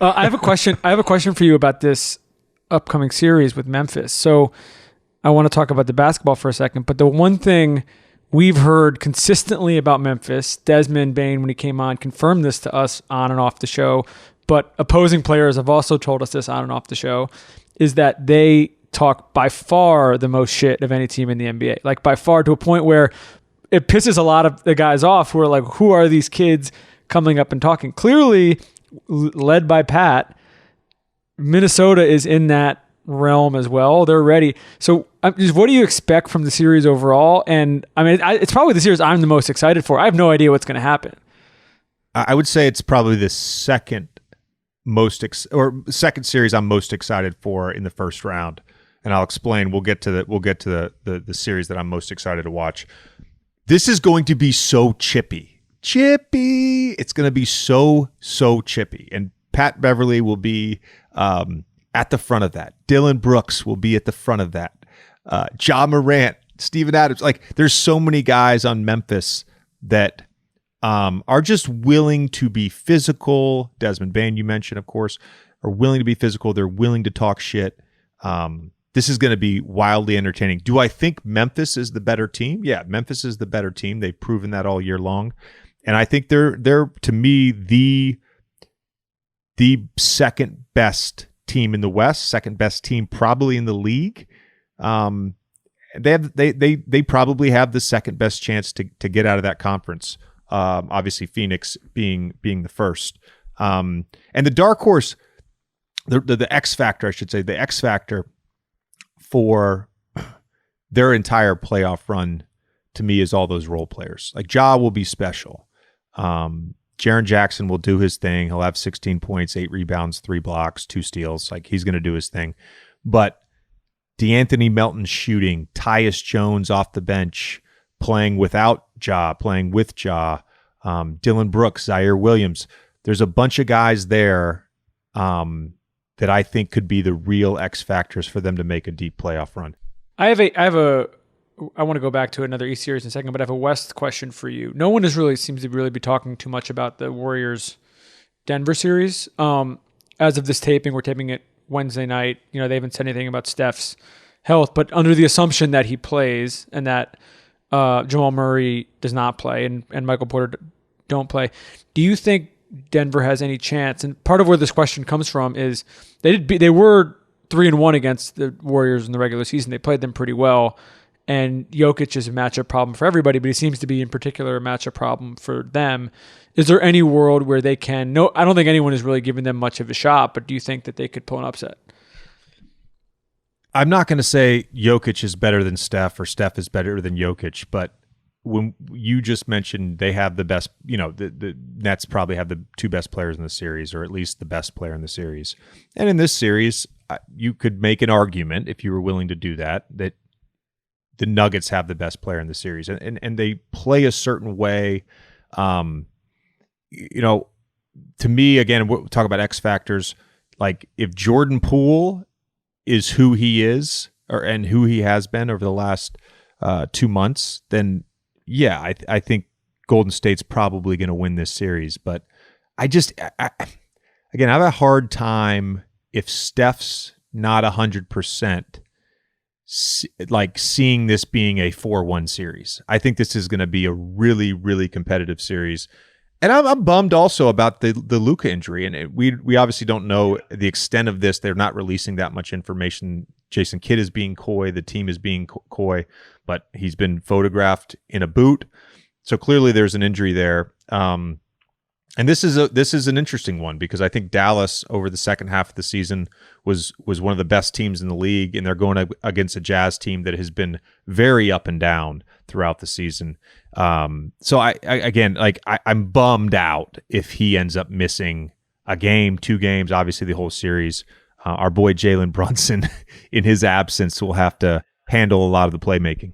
I have a question. I have a question for you about this upcoming series with Memphis. So I want to talk about the basketball for a second, but the one thing we've heard consistently about Memphis, Desmond Bain, when he came on, confirmed this to us on and off the show, but opposing players have also told us this on and off the show, is that they talk by far the most shit of any team in the NBA. Like by far, to a point where it pisses a lot of the guys off who are like, who are these kids coming up and talking? Clearly, led by Pat, Minnesota is in that realm as well. They're ready. So what do you expect from the series overall? And I mean, it's probably the series I'm the most excited for. I have no idea what's going to happen. I would say it's probably the second series I'm most excited for in the first round. And I'll explain. We'll get to the series that I'm most excited to watch. This is going to be so chippy. It's going to be so chippy. And Pat Beverly will be at the front of that. Dylan Brooks will be at the front of that. Ja Morant, Steven Adams. Like, there's so many guys on Memphis that are just willing to be physical. Desmond Bain, you mentioned, of course, are willing to be physical. They're willing to talk shit. This is going to be wildly entertaining. Do I think Memphis is the better team? Yeah, Memphis is the better team. They've proven that all year long. And I think they're to me the second best team in the West, second best team probably in the league. They probably have the second best chance to get out of that conference. Obviously Phoenix being the first. And the dark horse, the X factor, I should say, the X factor for their entire playoff run to me is all those role players. Like Ja will be special. Jaren Jackson will do his thing. He'll have 16 points, 8 rebounds, 3 blocks, 2 steals. Like, he's going to do his thing. But DeAnthony Melton shooting, Tyus Jones off the bench, playing without Ja, playing with Ja, Dylan Brooks, Zaire Williams. There's a bunch of guys there that I think could be the real X factors for them to make a deep playoff run. I want to go back to another East series in a second, but I have a West question for you. No one seems to really be talking too much about the Warriors-Denver series. As of this taping, we're taping it Wednesday night. You know, they haven't said anything about Steph's health, but under the assumption that he plays and that Jamal Murray does not play and Michael Porter don't play, do you think Denver has any chance? And part of where this question comes from is they were 3-1 against the Warriors in the regular season. They played them pretty well. And Jokic is a matchup problem for everybody, but he seems to be in particular a matchup problem for them. Is there any world where they can? No, I don't think anyone is really giving them much of a shot, but do you think that they could pull an upset? I'm not going to say Jokic is better than Steph or Steph is better than Jokic, but when you just mentioned they have the best, the Nets probably have the 2 best players in the series, or at least the best player in the series. And in this series, you could make an argument, if you were willing to do that the Nuggets have the best player in the series, and they play a certain way. To me, again, we'll talk about X factors. Like, if Jordan Poole is who he is, and who he has been over the last 2 months, then yeah, I think Golden State's probably going to win this series. But I have a hard time if Steph's not 100%. Like, seeing this being a 4-1 series. I think this is going to be a really, really competitive series. And I'm bummed also about the Luka injury. And we obviously don't know the extent of this. They're not releasing that much information. Jason Kidd is being coy. The team is being coy. But he's been photographed in a boot. So clearly there's an injury there. And this is an interesting one, because I think Dallas over the second half of the season was one of the best teams in the league, and they're going against a Jazz team that has been very up and down throughout the season. So I'm bummed out if he ends up missing a game, 2 games, obviously the whole series. Our boy Jalen Brunson, in his absence, will have to handle a lot of the playmaking.